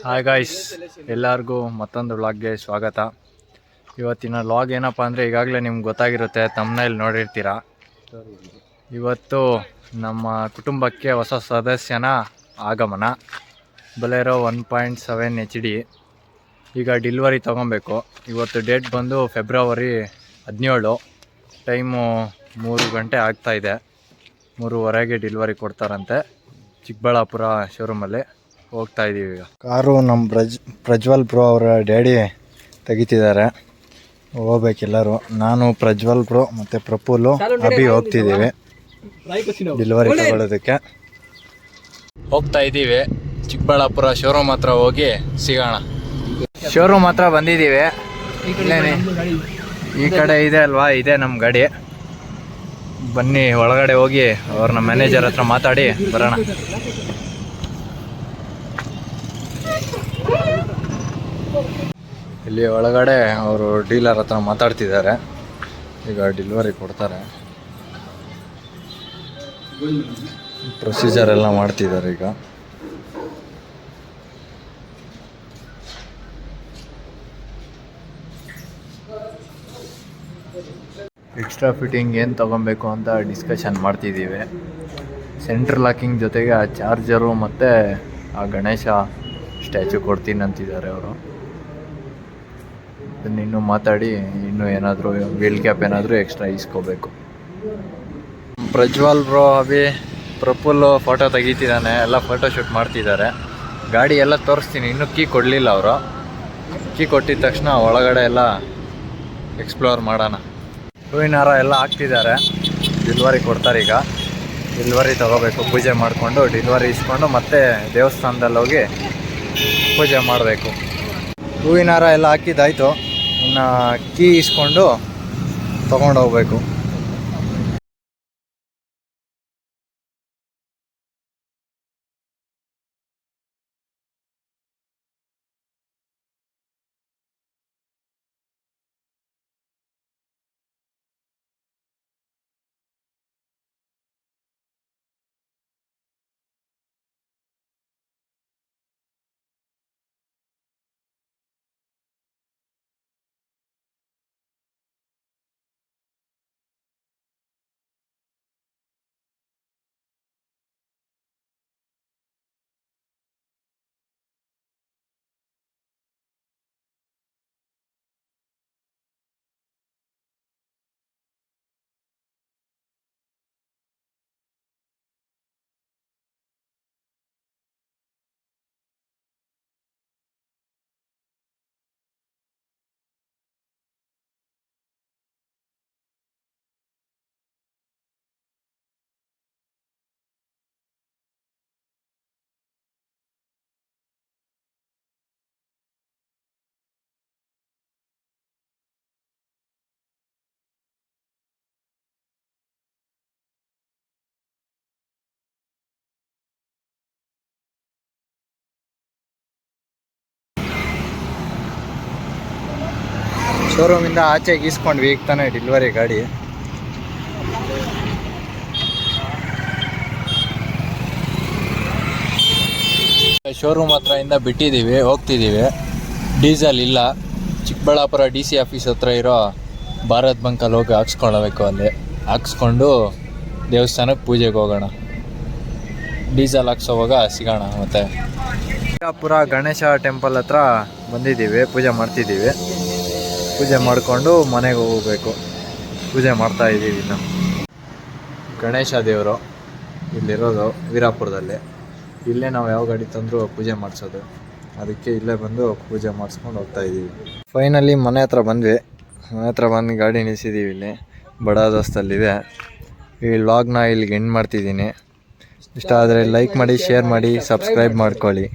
Hi guys, ಎಲ್ಲರಿಗೂ ಮತ್ತೊಂದು ವ್ಲಾಗ್ಗೆ ಸ್ವಾಗತ. ಇವತ್ತಿನ ವ್ಲಾಗ್ ಏನಪ್ಪ ಅಂದರೆ ಈಗಾಗಲೇ ನಿಮ್ಗೆ ಗೊತ್ತಾಗಿರುತ್ತೆ, ತಮ್ಮನೇಲಿ ನೋಡಿರ್ತೀರ. ಇವತ್ತು ನಮ್ಮ ಕುಟುಂಬಕ್ಕೆ ಹೊಸ ಸದಸ್ಯನ ಆಗಮನ. ಬೊಲೆರೋ 1.7 HD ಈಗ ಡೆಲಿವರಿ ತೊಗೊಬೇಕು. ಇವತ್ತು ಡೇಟ್ ಬಂದು ಫೆಬ್ರವರಿ 17, ಟೈಮು 3 ಗಂಟೆ ಆಗ್ತಾಯಿದೆ. 3:15ಗೆ ಡೆಲಿವರಿ ಕೊಡ್ತಾರಂತೆ. ಚಿಕ್ಕಬಳ್ಳಾಪುರ ಶೋರೂಮಲ್ಲಿ ಹೋಗ್ತಾ ಇದ್ದೀವಿ. ಈಗ ಕಾರು ನಮ್ಮ ಪ್ರಜ್ವಲ್ ಬ್ರೋ ಅವರ ಡ್ಯಾಡಿ ತೆಗಿತಿದ್ದಾರೆ. ಹೋಗ್ಬೇಕೆಲ್ಲರೂ. ನಾನು ಪ್ರಜ್ವಲ್ ಬ್ರೋ ಮತ್ತು ಪ್ರಫುಲ್ಲು ಅಭಿ ಹೋಗ್ತಿದ್ದೀವಿ ಡೆಲಿವರಿ ತಗೊಳ್ಳೋದಕ್ಕೆ. ಹೋಗ್ತಾ ಇದ್ದೀವಿ ಚಿಕ್ಕಬಳ್ಳಾಪುರ ಶೋರೂಮ್ ಹತ್ರ ಹೋಗಿ ಸಿಗೋಣ. ಶೋರೂಮ್ ಹತ್ರ ಬಂದಿದ್ದೀವಿ. ಈ ಕಡೆ ಇದೆ ಅಲ್ವಾ, ಇದೆ ನಮ್ಮ ಗಾಡಿ. ಬನ್ನಿ ಒಳಗಡೆ ಹೋಗಿ ಅವ್ರನ್ನ ಮ್ಯಾನೇಜರ್ ಹತ್ರ ಮಾತಾಡಿ ಬರೋಣ. ಇಲ್ಲಿ ಒಳಗಡೆ ಅವರು ಡೀಲರ್ ಹತ್ರ ಮಾತಾಡ್ತಿದ್ದಾರೆ. ಈಗ ಡೆಲಿವರಿ ಕೊಡ್ತಾರೆ. ಪ್ರೊಸೀಜರ್ ಎಲ್ಲ ಮಾಡ್ತಿದ್ದಾರೆ. ಈಗ ಎಕ್ಸ್ಟ್ರಾ ಫಿಟ್ಟಿಂಗ್ ಏನು ತೊಗೊಬೇಕು ಅಂತ ಡಿಸ್ಕಷನ್ ಮಾಡ್ತಿದ್ದೀವಿ. ಸೆಂಟ್ರ್ ಲಾಕಿಂಗ್ ಜೊತೆಗೆ ಆ ಚಾರ್ಜರು ಮತ್ತು ಆ ಗಣೇಶ ಸ್ಟ್ಯಾಚು ಕೊಡ್ತೀನಿ ಅಂತಿದ್ದಾರೆ ಅವರು. ಇನ್ನೂ ಮಾತಾಡಿ ಇನ್ನೂ ಏನಾದರೂ ವೀಲ್ ಕ್ಯಾಪ್ ಏನಾದರೂ ಎಕ್ಸ್ಟ್ರಾ ಇಸ್ಕೋಬೇಕು. ಪ್ರಜ್ವಲ್ ಬ್ರೋ ಅಭಿ ಪ್ರಫುಲ್ಲು ಫೋಟೋ ತೆಗಿತಿದ್ದಾನೆ. ಎಲ್ಲ ಫೋಟೋ ಶೂಟ್ ಮಾಡ್ತಿದ್ದಾರೆ. ಗಾಡಿ ಎಲ್ಲ ತೋರಿಸ್ತೀನಿ. ಇನ್ನೂ ಕೀ ಕೊಡಲಿಲ್ಲ ಅವರು. ಕೀ ಕೊಟ್ಟಿದ ತಕ್ಷಣ ಒಳಗಡೆ ಎಲ್ಲ ಎಕ್ಸ್ಪ್ಲೋರ್ ಮಾಡೋಣ. ಹೂವಿನ ಹಾರ ಎಲ್ಲ ಹಾಕ್ತಿದ್ದಾರೆ. ಡೆಲಿವರಿ ಕೊಡ್ತಾರೆ. ಈಗ ಡೆಲಿವರಿ ತೊಗೋಬೇಕು. ಪೂಜೆ ಮಾಡಿಕೊಂಡು ಡೆಲಿವರಿ ಇಸ್ಕೊಂಡು ಮತ್ತೆ ದೇವಸ್ಥಾನದಲ್ಲಿ ಹೋಗಿ ಪೂಜೆ ಮಾಡಬೇಕು. ಹೂವಿನ ಹಾರ ಎಲ್ಲ ಹಾಕಿದ್ದಾಯಿತು. ಇನ್ನು ಕೀ ಇಸ್ಕೊಂಡು ತೊಗೊಂಡು ಹೋಗ್ಬೇಕು. ಶೋರೂಮಿಂದ ಆಚೆ ಗೀಸ್ಕೊಂಡ್ವಿ. ಈಗ ತಾನೇ ಡೆಲಿವರಿ ಗಾಡಿ. ಶೋರೂಮ್ ಹತ್ರದಿಂದ ಬಿಟ್ಟಿದ್ದೀವಿ, ಹೋಗ್ತಿದ್ದೀವಿ. ಡೀಸೆಲ್ ಇಲ್ಲ. ಚಿಕ್ಕಬಳ್ಳಾಪುರ DC ಆಫೀಸ್ ಹತ್ರ ಇರೋ ಭಾರತ್ ಬಂಕಲ್ಲಿ ಹೋಗಿ ಹಾಕ್ಸ್ಕೊಳ್ಬೇಕು. ಅಲ್ಲಿ ಹಾಕ್ಸ್ಕೊಂಡು ದೇವಸ್ಥಾನಕ್ಕೆ ಪೂಜೆಗೆ ಹೋಗೋಣ. ಡೀಸೆಲ್ ಹಾಕ್ಸೋವಾಗ ಸಿಗೋಣ. ಮತ್ತು ಚಿಕ್ಕಬಳ್ಳಾಪುರ ಗಣೇಶ ಟೆಂಪಲ್ ಹತ್ರ ಬಂದಿದ್ದೀವಿ. ಪೂಜೆ ಮಾಡ್ತಿದ್ದೀವಿ. ಪೂಜೆ ಮಾಡಿಕೊಂಡು ಮನೆಗೆ ಹೋಗಬೇಕು. ಪೂಜೆ ಮಾಡ್ತಾಯಿದ್ದೀವಿ. ಇನ್ನು ಗಣೇಶ ದೇವರು ಇಲ್ಲಿರೋದು ವೀರಾಪುರದಲ್ಲಿ. ಇಲ್ಲೇ ನಾವು ಯಾವ ಗಾಡಿ ತಂದರೂ ಪೂಜೆ ಮಾಡಿಸೋದು. ಅದಕ್ಕೆ ಇಲ್ಲೇ ಬಂದು ಪೂಜೆ ಮಾಡಿಸ್ಕೊಂಡು ಹೋಗ್ತಾಯಿದ್ದೀವಿ. ಫೈನಲಿ ಮನೆ ಹತ್ರ ಬಂದ್ವಿ. ಮನೆ ಹತ್ರ ಬಂದು ಗಾಡಿ ನಿಲ್ಲಿಸಿದ್ದೀವಿ. ಇಲ್ಲಿ ಬಡ ದೋಸ್ತಲ್ಲಿದೆ. ಈ ವ್ಲಾಗ್ನ ಇಲ್ಲಿಗೆ ಎಂಡ್ ಮಾಡ್ತಿದ್ದೀನಿ. ಇಷ್ಟ ಆದರೆ ಲೈಕ್ ಮಾಡಿ, ಶೇರ್ ಮಾಡಿ, ಸಬ್ಸ್ಕ್ರೈಬ್ ಮಾಡ್ಕೊಳ್ಳಿ.